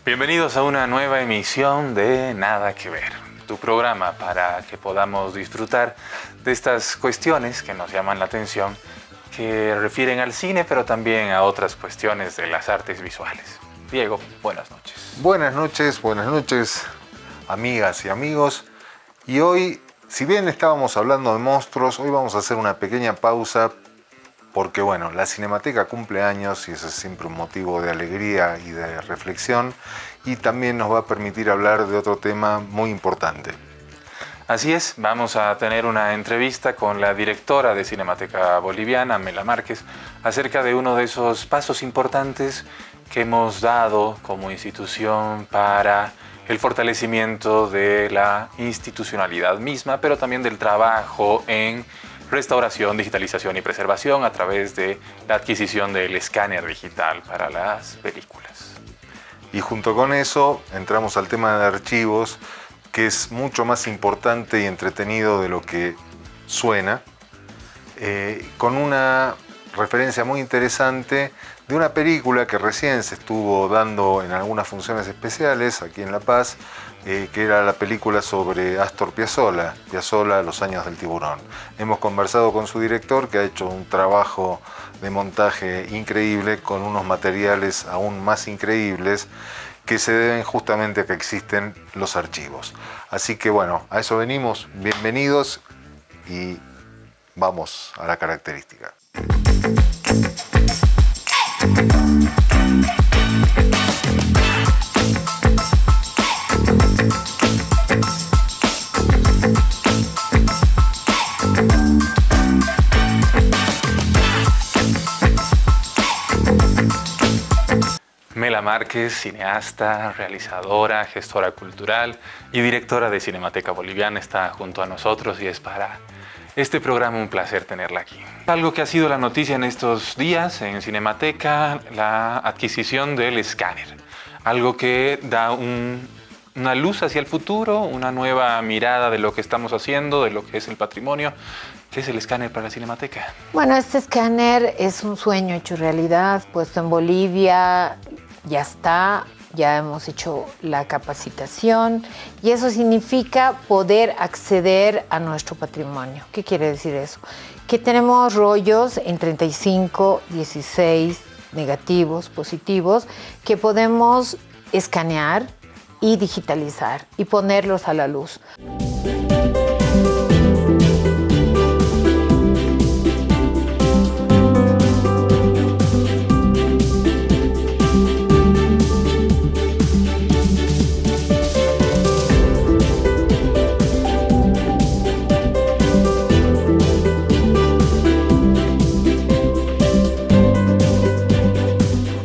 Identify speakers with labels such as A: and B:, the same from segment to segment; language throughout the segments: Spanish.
A: Bienvenidos a una nueva emisión de Nada que Ver, tu programa para que podamos disfrutar de estas cuestiones que nos llaman la atención, que refieren al cine, pero también a otras cuestiones de las artes visuales. Diego, buenas noches.
B: Buenas noches, amigas y amigos. Y hoy, si bien estábamos hablando de monstruos, hoy vamos a hacer una pequeña pausa porque, bueno, la Cinemateca cumple años y eso es siempre un motivo de alegría y de reflexión, y también nos va a permitir hablar de otro tema muy importante.
A: Así es, vamos a tener una entrevista con la directora de Cinemateca Boliviana, Mela Márquez, acerca de uno de esos pasos importantes que hemos dado como institución para el fortalecimiento de la institucionalidad misma, pero también del trabajo en restauración, digitalización y preservación a través de la adquisición del escáner digital para las películas.
B: Y junto con eso entramos al tema de archivos, que es mucho más importante y entretenido de lo que suena, con una referencia muy interesante de una película que recién se estuvo dando en algunas funciones especiales aquí en La Paz, que era la película sobre Astor Piazzolla, Los años del tiburón. Hemos conversado con su director, que ha hecho un trabajo de montaje increíble, con unos materiales aún más increíbles, que se deben justamente a que existen los archivos. Así que bueno, a eso venimos. Bienvenidos y vamos a la característica.
A: Mela Márquez, cineasta, realizadora, gestora cultural y directora de Cinemateca Boliviana, está junto a nosotros y es para este programa un placer tenerla aquí. Algo que ha sido la noticia en estos días en Cinemateca, la adquisición del escáner. Algo que da una luz hacia el futuro, una nueva mirada de lo que estamos haciendo, de lo que es el patrimonio. ¿Qué es el escáner para la Cinemateca?
C: Bueno, este escáner es un sueño hecho realidad, puesto en Bolivia, ya está, ya hemos hecho la capacitación y eso significa poder acceder a nuestro patrimonio. ¿Qué quiere decir eso? Que tenemos rollos en 35, 16 negativos, positivos, que podemos escanear y digitalizar y ponerlos a la luz.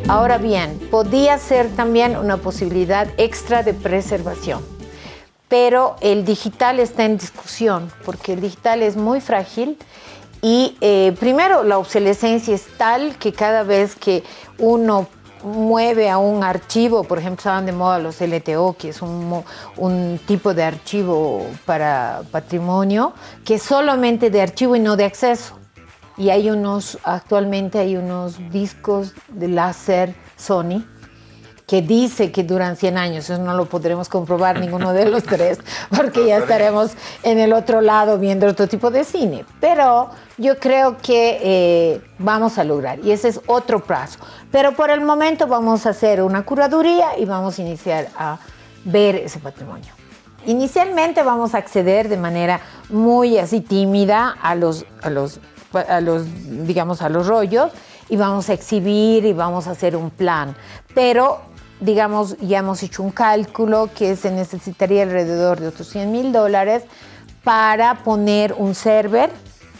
C: Ahora bien, podía ser también una posibilidad extra de preservación, pero el digital está en discusión porque el digital es muy frágil y primero la obsolescencia es tal que cada vez que uno mueve a un archivo, por ejemplo, estaban de moda los LTO, que es un tipo de archivo para patrimonio, que es solamente de archivo y no de acceso. Y actualmente hay unos discos de láser Sony que dice que duran 100 años. Eso no lo podremos comprobar ninguno de los tres, porque ya estaremos en el otro lado viendo otro tipo de cine. Pero yo creo que vamos a lograr, y ese es otro plazo. Pero por el momento vamos a hacer una curaduría y vamos a iniciar a ver ese patrimonio. Inicialmente vamos a acceder de manera muy así tímida a los rollos y vamos a exhibir y vamos a hacer un plan. Pero, digamos, ya hemos hecho un cálculo que se necesitaría alrededor de otros $100,000 para poner un server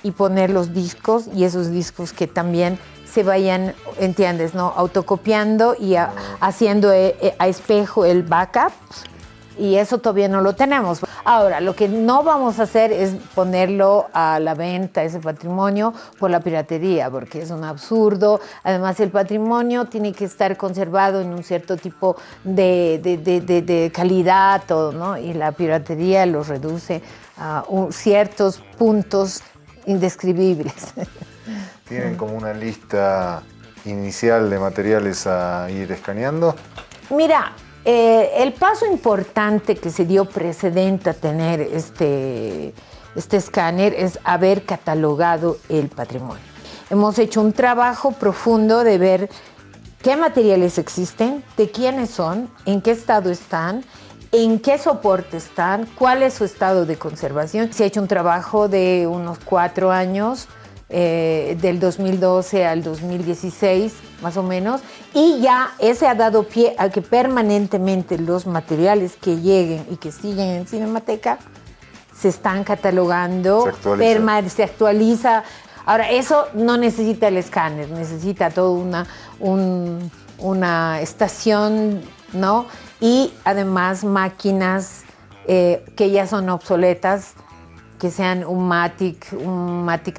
C: y poner los discos, y esos discos que también se vayan, ¿entiendes?, ¿no?, autocopiando y haciendo a espejo el backup. Y eso todavía no lo tenemos. Ahora, lo que no vamos a hacer es ponerlo a la venta, ese patrimonio, por la piratería, porque es un absurdo. Además, el patrimonio tiene que estar conservado en un cierto tipo de calidad, todo, ¿no? Y la piratería lo reduce a ciertos puntos indescribibles.
B: ¿Tienen como una lista inicial de materiales a ir escaneando?
C: Mira, El paso importante que se dio precedente a tener este escáner es haber catalogado el patrimonio. Hemos hecho un trabajo profundo de ver qué materiales existen, de quiénes son, en qué estado están, en qué soporte están, cuál es su estado de conservación. Se ha hecho un trabajo de unos 4 años, del 2012 al 2016, más o menos, y ya ese ha dado pie a que permanentemente los materiales que lleguen y que siguen en Cinemateca se están catalogando, se actualiza. Ahora, eso no necesita el escáner, necesita toda una estación, ¿no? Y además máquinas que ya son obsoletas, que sean un Matic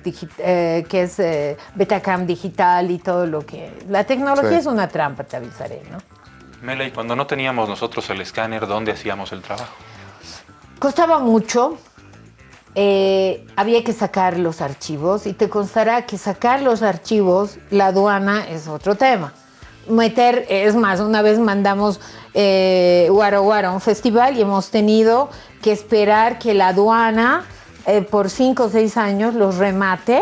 C: que es Betacam digital y todo lo que... La tecnología es una trampa, te avisaré, ¿no?
A: Mela, y cuando no teníamos nosotros el escáner, ¿dónde hacíamos el trabajo?
C: Costaba mucho, había que sacar los archivos y te constará que sacar los archivos, la aduana es otro tema. Es más, una vez mandamos Guaro Guaro a un festival y hemos tenido que esperar que la aduana por 5 o 6 años los remate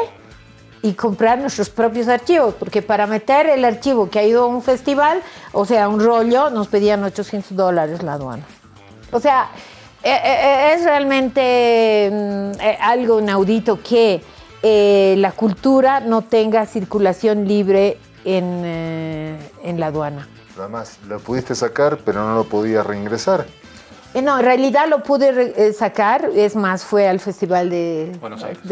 C: y comprar nuestros propios archivos, porque para meter el archivo que ha ido a un festival, o sea, un rollo, nos pedían $800 la aduana. O sea, es realmente algo inaudito que la cultura no tenga circulación libre en la aduana.
B: Además, lo pudiste sacar, pero no lo podías reingresar.
C: No, en realidad lo pude sacar, es más, fue al Festival de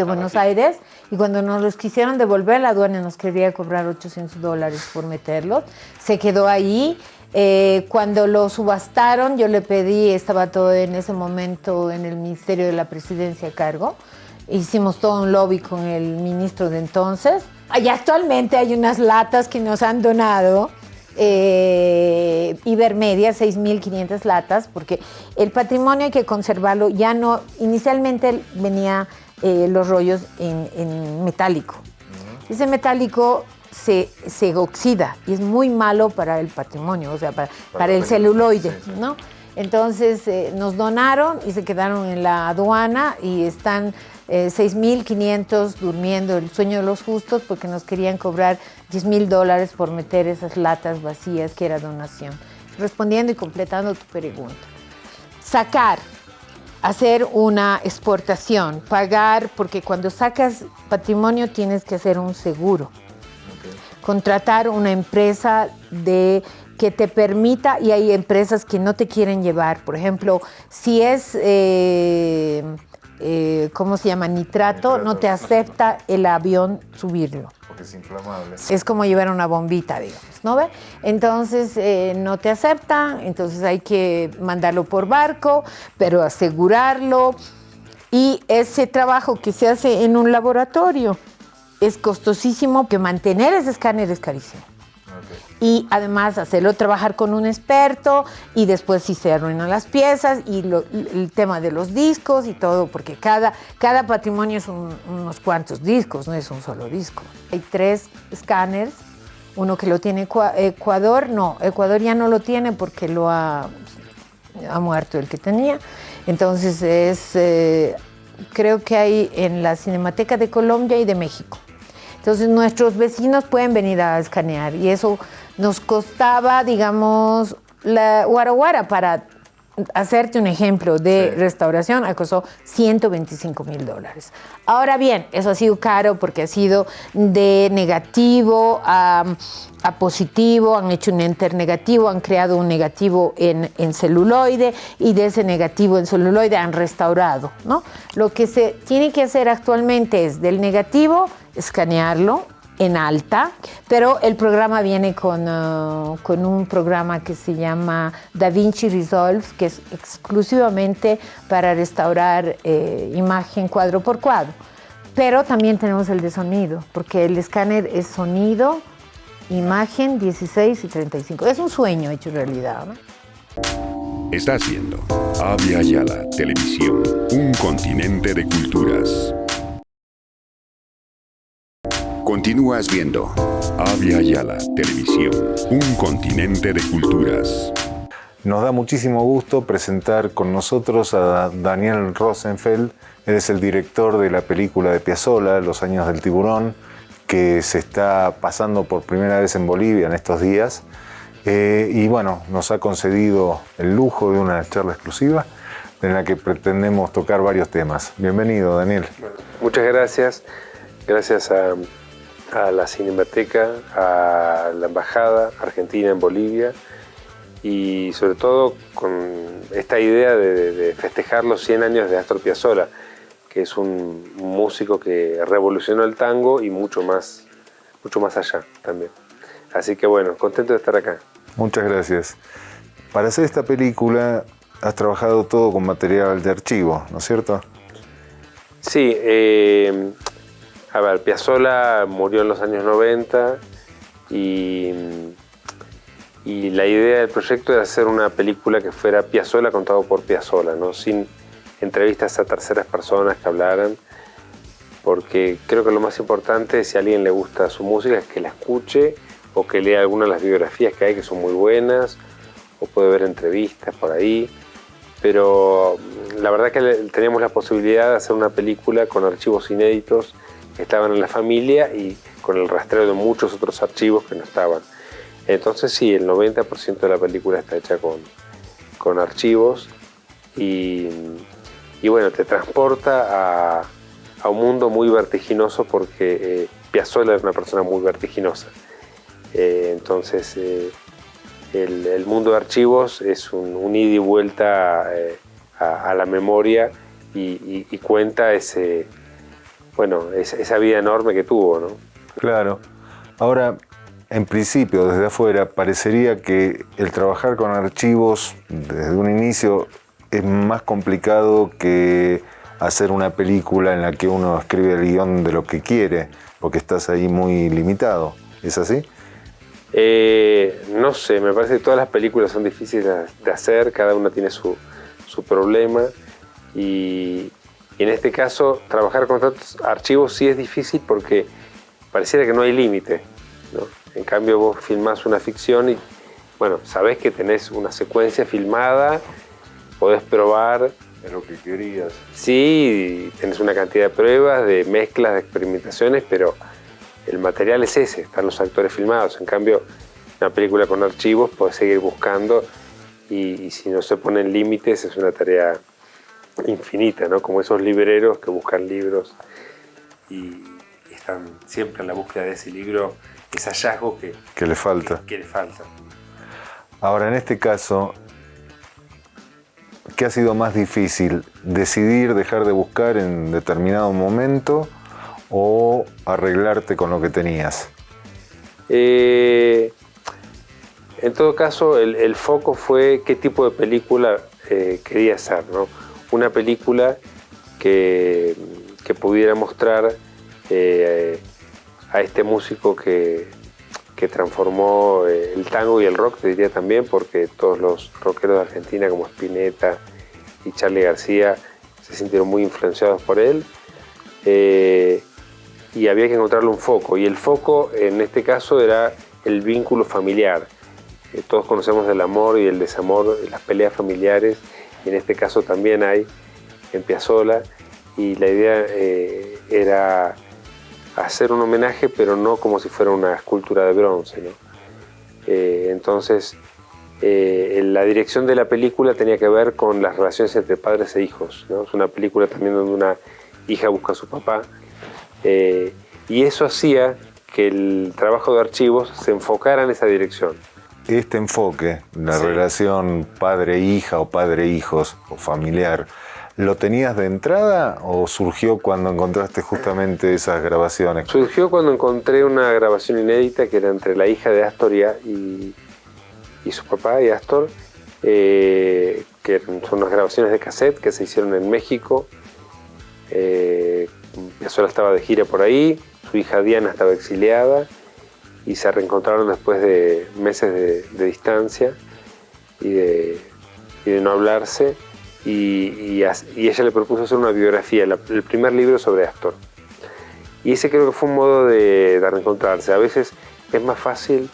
C: Buenos Aires, y cuando nos los quisieron devolver, la aduana nos quería cobrar $800 por meterlos. Se quedó ahí. Cuando lo subastaron, yo le pedí, estaba todo en ese momento en el Ministerio de la Presidencia a cargo, hicimos todo un lobby con el ministro de entonces. Y actualmente hay unas latas que nos han donado, Ibermedia, 6.500 latas, porque el patrimonio hay que conservarlo. Ya no, inicialmente venía los rollos en metálico. Ese metálico se oxida y es muy malo para el patrimonio, o sea, para el celuloide, sí. ¿No? Entonces nos donaron y se quedaron en la aduana y están 6.500 durmiendo el sueño de los justos porque nos querían cobrar $10,000 por meter esas latas vacías que era donación. Respondiendo y completando tu pregunta. Sacar, hacer una exportación, pagar, porque cuando sacas patrimonio tienes que hacer un seguro. Contratar una empresa que te permita, y hay empresas que no te quieren llevar. Por ejemplo, si es, ¿cómo se llama? Nitrato, no te acepta el avión subirlo.
B: Porque es inflamable.
C: Es como llevar una bombita, digamos, ¿no ve? Entonces, no te aceptan, entonces hay que mandarlo por barco, pero asegurarlo. Y ese trabajo que se hace en un laboratorio es costosísimo, que mantener ese escáner es carísimo. Okay. Y además hacerlo trabajar con un experto y después si se arruinan las piezas y el tema de los discos y todo, porque cada patrimonio es unos cuantos discos, no es un solo disco. Hay 3 escáneres, uno que lo tiene Ecuador, no, Ecuador ya no lo tiene porque ha muerto el que tenía. Entonces creo que hay en la Cinemateca de Colombia y de México. Entonces nuestros vecinos pueden venir a escanear y eso nos costaba, digamos, la Guaro Guaro, para hacerte un ejemplo de restauración, costó $125,000. Ahora bien, eso ha sido caro porque ha sido de negativo a positivo, han hecho un enter negativo, han creado un negativo en celuloide y de ese negativo en celuloide han restaurado, ¿no? Lo que se tiene que hacer actualmente es del negativo escanearlo en alta, pero el programa viene con un programa que se llama DaVinci Resolve, que es exclusivamente para restaurar imagen cuadro por cuadro. Pero también tenemos el de sonido, porque el escáner es sonido, imagen 16 y 35. Es un sueño hecho realidad, ¿no?
D: Estás viendo Avia Yala Televisión, un continente de culturas. Continúas viendo Avia Yala Televisión, un continente de culturas.
B: Nos da muchísimo gusto presentar con nosotros a Daniel Rosenfeld. Él es el director de la película de Piazzolla, Los años del tiburón, que se está pasando por primera vez en Bolivia en estos días. Y bueno, nos ha concedido el lujo de una charla exclusiva en la que pretendemos tocar varios temas. Bienvenido, Daniel.
E: Muchas gracias. Gracias a la Cinemateca, a la Embajada Argentina en Bolivia y sobre todo con esta idea de festejar los 100 años de Astor Piazzolla, que es un músico que revolucionó el tango y mucho más allá también. Así que bueno, contento de estar acá.
B: Muchas gracias. Para hacer esta película has trabajado todo con material de archivo, ¿no es cierto?
E: Sí, a ver, Piazzolla murió en los años 90 y la idea del proyecto era hacer una película que fuera Piazzolla contado por Piazzolla, ¿no? Sin entrevistas a terceras personas que hablaran, porque creo que lo más importante, si a alguien le gusta su música, es que la escuche o que lea alguna de las biografías que hay, que son muy buenas, o puede ver entrevistas por ahí. Pero la verdad que teníamos la posibilidad de hacer una película con archivos inéditos que estaban en la familia y con el rastreo de muchos otros archivos que no estaban. Entonces sí, el 90% de la película está hecha con archivos y bueno, te transporta a un mundo muy vertiginoso porque Piazzolla era una persona muy vertiginosa. Entonces el mundo de archivos es un ida y vuelta a la memoria y cuenta esa vida enorme que tuvo, ¿no?
B: Claro. Ahora, en principio, desde afuera, parecería que el trabajar con archivos desde un inicio es más complicado que hacer una película en la que uno escribe el guión de lo que quiere, porque estás ahí muy limitado. ¿Es así?
E: No sé, me parece que todas las películas son difíciles de hacer, cada una tiene su problema y en este caso trabajar con tantos archivos sí es difícil porque pareciera que no hay límite, ¿no? En cambio vos filmás una ficción y bueno, sabés que tenés una secuencia filmada, podés probar.
B: Es lo que querías.
E: Sí, tenés una cantidad de pruebas, de mezclas, de experimentaciones, pero el material es ese, están los actores filmados. En cambio, una película con archivos podés seguir buscando y si no se ponen límites es una tarea infinita, ¿no? Como esos libreros que buscan libros y están siempre en la búsqueda de ese libro, ese hallazgo
B: que le falta.
E: Que le falta.
B: Ahora, en este caso, ¿qué ha sido más difícil? ¿Decidir dejar de buscar en determinado momento o arreglarte con lo que tenías?
E: En todo caso, el foco fue qué tipo de película quería hacer, ¿no? Una película que pudiera mostrar a este músico que transformó el tango y el rock, te diría también, porque todos los rockeros de Argentina como Spinetta y Charly García se sintieron muy influenciados por él. Y había que encontrarle un foco, y el foco en este caso era el vínculo familiar. Todos conocemos del amor y el desamor, las peleas familiares, y en este caso también hay en Piazzolla, y la idea era hacer un homenaje, pero no como si fuera una escultura de bronce, ¿no? Entonces, la dirección de la película tenía que ver con las relaciones entre padres e hijos, ¿no? Es una película también donde una hija busca a su papá, y eso hacía que el trabajo de archivos se enfocara en esa dirección.
B: Este enfoque, la relación padre-hija o padre-hijos o familiar, ¿lo tenías de entrada o surgió cuando encontraste justamente esas grabaciones?
E: Surgió cuando encontré una grabación inédita que era entre la hija de Astor y su papá y Astor, que son unas grabaciones de cassette que se hicieron en México. Piazzolla estaba de gira por ahí, su hija Diana estaba exiliada y se reencontraron después de meses de distancia y de no hablarse, y ella le propuso hacer una biografía, el primer libro sobre Astor. Y ese creo que fue un modo de reencontrarse. A veces es más fácil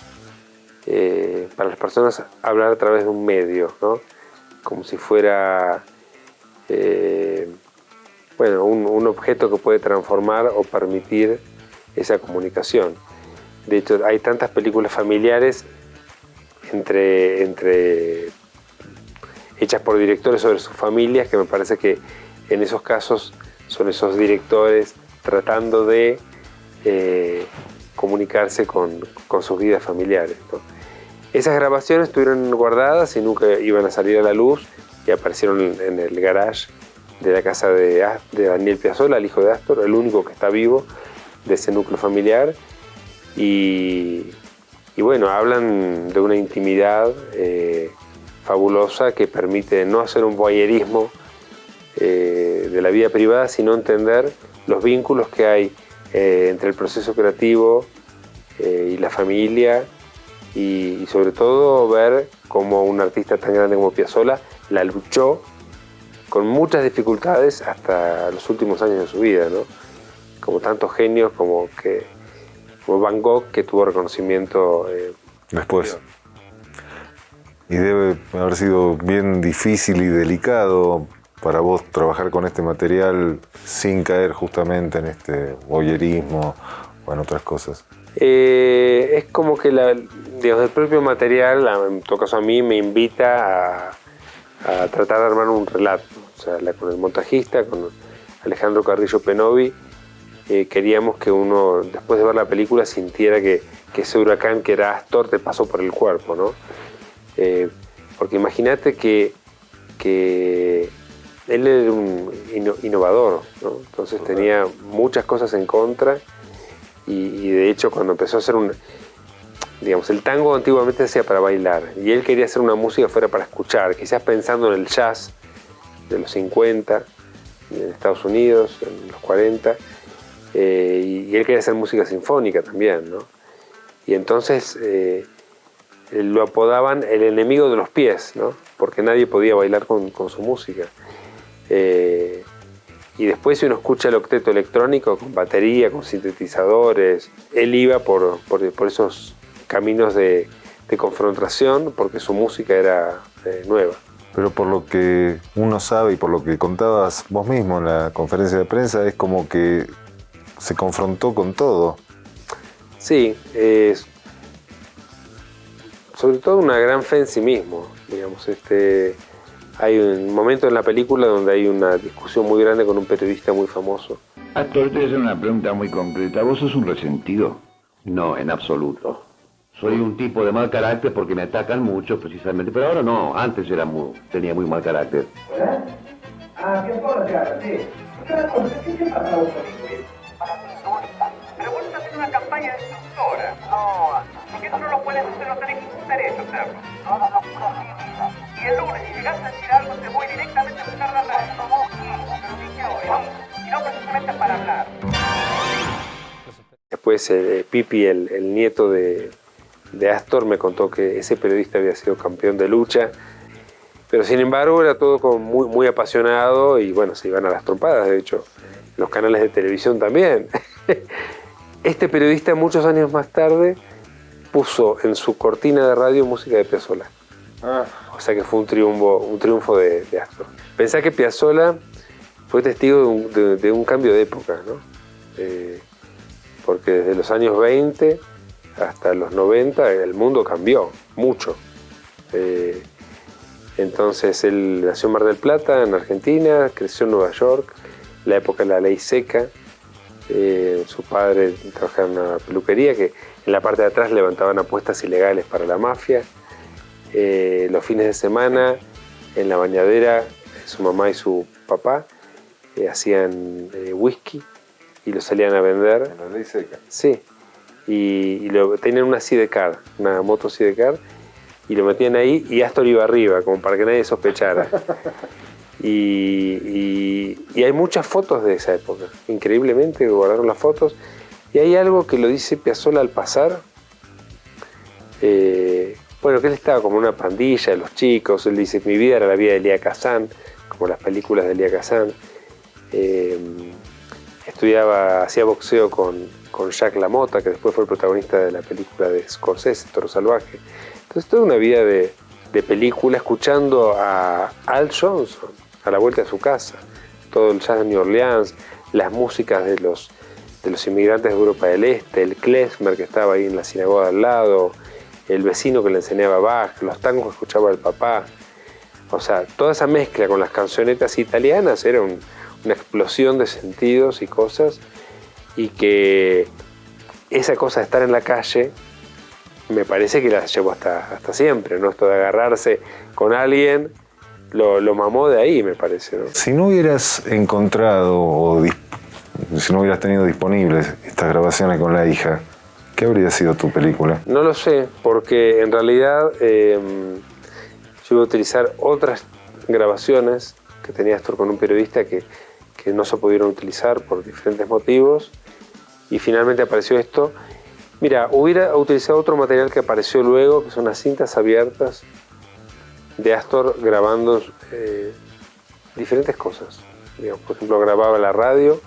E: para las personas hablar a través de un medio, ¿no? Como si fuera un objeto que puede transformar o permitir esa comunicación. De hecho, hay tantas películas familiares hechas por directores sobre sus familias, que me parece que en esos casos son esos directores tratando de comunicarse con sus vidas familiares, ¿no? Esas grabaciones estuvieron guardadas y nunca iban a salir a la luz, y aparecieron en el garage de la casa de Daniel Piazzolla, el hijo de Astor, el único que está vivo de ese núcleo familiar. Y bueno, hablan de una intimidad fabulosa que permite no hacer un voyerismo de la vida privada, sino entender los vínculos que hay entre el proceso creativo y la familia, y sobre todo ver cómo un artista tan grande como Piazzolla la luchó con muchas dificultades hasta los últimos años de su vida, ¿no? Como tantos genios como Van Gogh, que tuvo reconocimiento
B: después. Y debe haber sido bien difícil y delicado para vos trabajar con este material sin caer justamente en este voyerismo o en otras cosas.
E: Es como que el propio material, en todo caso a mí, me invita a tratar de armar un relato. O sea, con el montajista, con Alejandro Carrillo Penovi, queríamos que uno, después de ver la película, sintiera que ese huracán que era Astor te pasó por el cuerpo, ¿no? Porque imagínate que él era un innovador, ¿no? Entonces tenía muchas cosas en contra, y de hecho cuando empezó a hacer el tango antiguamente se hacía para bailar, y él quería hacer una música fuera para escuchar, quizás pensando en el jazz de los 50, en Estados Unidos, en los 40, y él quería hacer música sinfónica también, ¿no? Y entonces lo apodaban el enemigo de los pies, ¿no? Porque nadie podía bailar con su música. Y después, si uno escucha el octeto electrónico con batería, con sintetizadores, él iba por esos caminos de confrontación, porque su música era nueva.
B: Pero por lo que uno sabe y por lo que contabas vos mismo en la conferencia de prensa, es como que se confrontó con todo.
E: Sí, sobre todo una gran fe en sí mismo, digamos. Hay un momento en la película donde hay una discusión muy grande con un periodista muy famoso.
F: Astor, te voy a hacer una pregunta muy concreta. ¿Vos sos un resentido?
G: No, en absoluto. Soy un tipo de mal carácter porque me atacan mucho, precisamente. Pero ahora no, antes tenía muy mal carácter.
H: ¿Hola? Ah, ¿qué puedo hacer? Sí. ¿Qué se pasa vos conmigo? Pero vos estás haciendo una campaña destructora. No, porque eso no lo puedes hacer, no tenés ningún derecho a hacerlo. No, y el lunes, si llegas a decir algo, te voy directamente a buscar la radio. Pero dije ahora, y no precisamente para hablar.
E: Después Pipi, el nieto de Astor, me contó que ese periodista había sido campeón de lucha, pero sin embargo era todo como muy apasionado, y bueno, se iban a las trompadas, de hecho, los canales de televisión también. Este periodista, muchos años más tarde, puso en su cortina de radio música de Piazzolla. O sea que fue un triunfo de Astor. Pensá que Piazzolla fue testigo de un cambio de época, ¿no? Porque desde los años 20 hasta los 90 el mundo cambió mucho. Entonces él nació en Mar del Plata, en Argentina, creció en Nueva York, la época de la ley seca. Su padre trabajaba en una peluquería que en la parte de atrás levantaban apuestas ilegales para la mafia. Los fines de semana, en la bañadera, su mamá y su papá hacían whisky y lo salían a vender.
B: En la ley seca.
E: Sí, y tenían una sidecar, una moto sidecar, y lo metían ahí, y Astor iba arriba, como para que nadie sospechara. Y hay muchas fotos de esa época, increíblemente guardaron las fotos, y hay algo que lo dice Piazzolla al pasar. Bueno, que él estaba como una pandilla de los chicos, él dice, mi vida era la vida de Elia Kazan, como las películas de Elia Kazan. Hacía boxeo con con Jack LaMotta, que después fue el protagonista de la película de Scorsese, Toro Salvaje. Entonces toda una vida de película, escuchando a Al Johnson a la vuelta de su casa, todo el jazz de New Orleans, las músicas de los inmigrantes de Europa del Este, el klezmer que estaba ahí en la sinagoga al lado, el vecino que le enseñaba Bach, los tangos que escuchaba el papá. O sea, toda esa mezcla con las cancionetas italianas era una explosión de sentidos y cosas, y que esa cosa de estar en la calle me parece que la llevó hasta siempre, ¿no? Esto de agarrarse con alguien lo mamó de ahí, me parece, ¿no?
B: Si no hubieras encontrado si no hubieras tenido disponibles estas grabaciones con la hija, ¿qué habría sido tu película?
E: No lo sé, porque en realidad yo iba a utilizar otras grabaciones que tenía Astor con un periodista que no se pudieron utilizar por diferentes motivos, y finalmente apareció esto. Mira, hubiera utilizado otro material que apareció luego, que son las cintas abiertas de Astor grabando diferentes cosas. Digamos, por ejemplo, grababa la radio,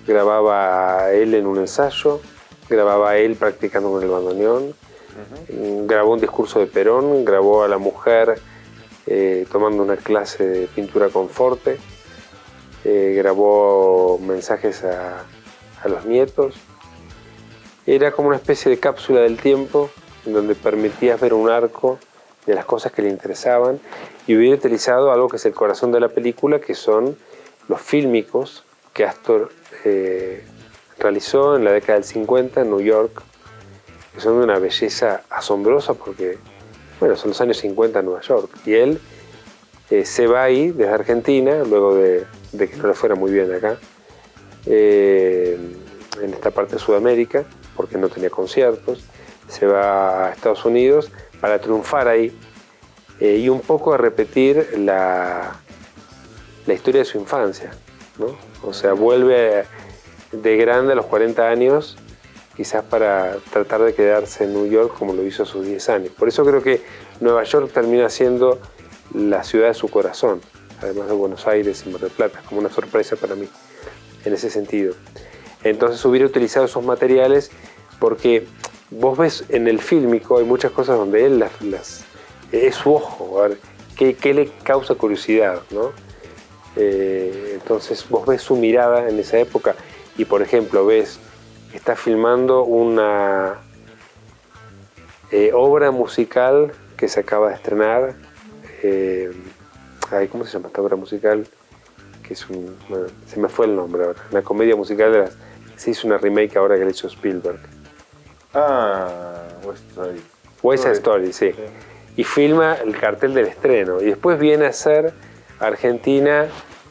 E: grababa a él en un ensayo, grababa a él practicando con el bandoneón, grabó un discurso de Perón, grabó a la mujer tomando una clase de pintura con Forte, grabó mensajes a los nietos. Era como una especie de cápsula del tiempo en donde permitías ver un arco de las cosas que le interesaban, y hubiera utilizado algo que es el corazón de la película, que son los fílmicos que Astor realizó en la década del 50 en New York, que son de una belleza asombrosa porque, bueno, son los años 50 en Nueva York, y él se va ahí desde Argentina, luego de que no le fuera muy bien acá, en esta parte de Sudamérica, porque no tenía conciertos, se va a Estados Unidos para triunfar ahí, y un poco a repetir la historia de su infancia, ¿no? O sea, vuelve de grande a los 40 años, quizás para tratar de quedarse en New York como lo hizo a sus 10 años. Por eso creo que Nueva York termina siendo la ciudad de su corazón, además de Buenos Aires y Mar del Plata, como una sorpresa para mí, en ese sentido. Entonces hubiera utilizado esos materiales porque vos ves en el fílmico, hay muchas cosas donde él es su ojo, a ver, ¿qué le causa curiosidad, ¿no? Entonces vos ves su mirada en esa época, y por ejemplo ves, está filmando una obra musical que se acaba de estrenar. ¿Cómo se llama esta obra musical? Que es se me fue el nombre ahora, una comedia musical se hizo una remake ahora que le hizo Spielberg. West Side Story, sí. Y filma el cartel del estreno, y después viene a hacer Argentina,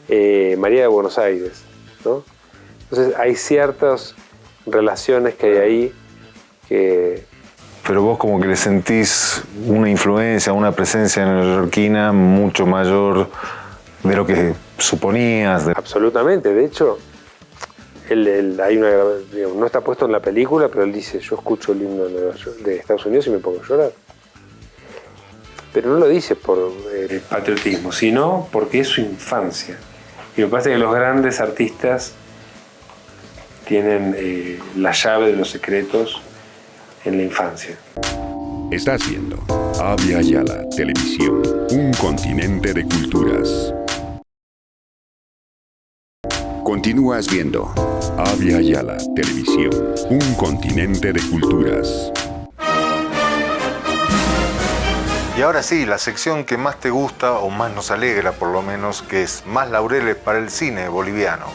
E: María de Buenos Aires, ¿no? Entonces hay ciertas relaciones que hay ahí que...
B: Pero vos como que le sentís una influencia, una presencia neoyorquina mucho mayor de lo que suponías.
E: Absolutamente, de hecho, hay digamos, no está puesto en la película, pero él dice, yo escucho el himno de Estados Unidos y me pongo a llorar. Pero no lo dice por el patriotismo, sino porque es su infancia. Y me parece que los grandes artistas tienen la llave de los secretos en la infancia.
D: Estás viendo Avia Yala Televisión, un continente de culturas. Continúas viendo Avia Yala Televisión, un continente de culturas.
B: Y ahora sí, la sección que más te gusta, o más nos alegra por lo menos, que es Más laureles para el cine boliviano.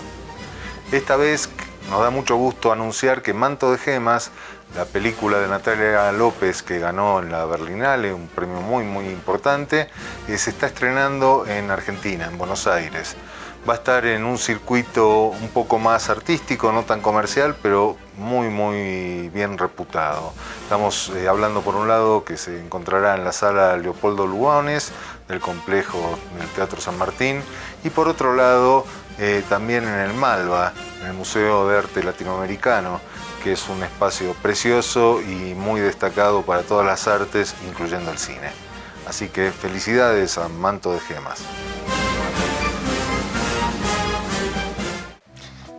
B: Esta vez nos da mucho gusto anunciar que Manto de Gemas, la película de Natalia López que ganó en la Berlinale, un premio muy muy importante, se está estrenando en Argentina, en Buenos Aires. Va a estar en un circuito un poco más artístico, no tan comercial, pero muy muy bien reputado. Estamos hablando por un lado que se encontrará en la sala Leopoldo Lugones del complejo del Teatro San Martín, y por otro lado también en el Malva, en el Museo de Arte Latinoamericano, que es un espacio precioso y muy destacado para todas las artes, incluyendo el cine. Así que felicidades a Manto de Gemas.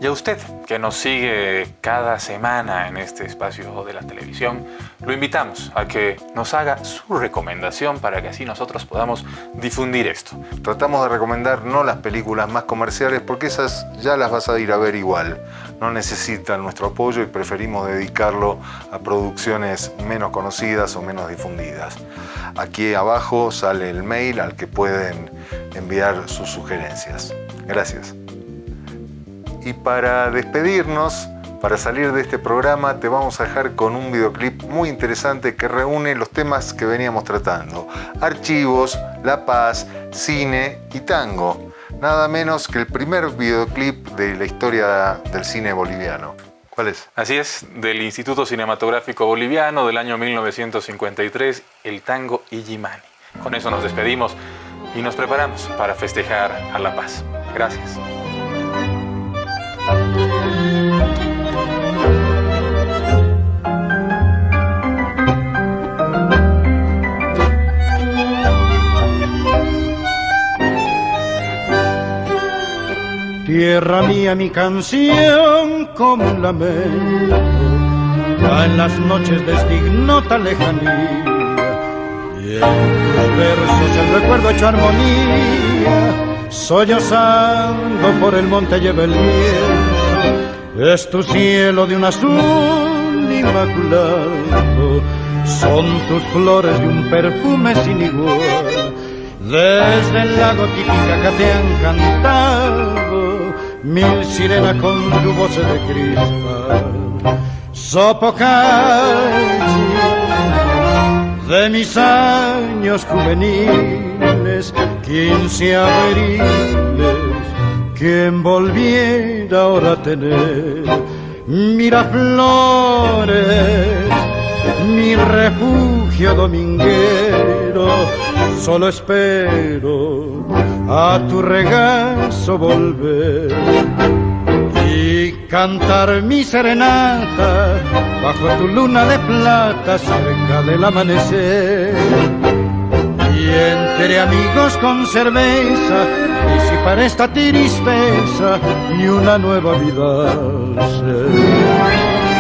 A: Y a usted, que nos sigue cada semana en este espacio de la televisión, lo invitamos a que nos haga su recomendación para que así nosotros podamos difundir esto.
B: Tratamos de recomendar no las películas más comerciales porque esas ya las vas a ir a ver igual. No necesitan nuestro apoyo y preferimos dedicarlo a producciones menos conocidas o menos difundidas. Aquí abajo sale el mail al que pueden enviar sus sugerencias. Gracias. Y para despedirnos, para salir de este programa, te vamos a dejar con un videoclip muy interesante que reúne los temas que veníamos tratando. Archivos, La Paz, cine y tango. Nada menos que el primer videoclip de la historia del cine boliviano. ¿Cuál es?
A: Así es, del Instituto Cinematográfico Boliviano del año 1953, el tango Illimani. Con eso nos despedimos y nos preparamos para festejar a La Paz. Gracias.
I: Tierra mía, mi canción como un lamento, ya en las noches de esta ignota lejanía, y en tus versos el recuerdo hecho armonía, sollozando por el monte lleva el viento. Es tu cielo de un azul inmaculado, son tus flores de un perfume sin igual. Desde el lago Titicaca te han cantado mil sirenas con tu voz de cristal. Sopocachi de mis años juveniles, 15 abriles, quien volviera ahora a tener Miraflores, mi refugio dominguero. Solo espero a tu regazo volver y cantar mi serenata bajo tu luna de plata cerca del amanecer. Y entre amigos con cerveza, disipar esta tristeza y una nueva vida ser.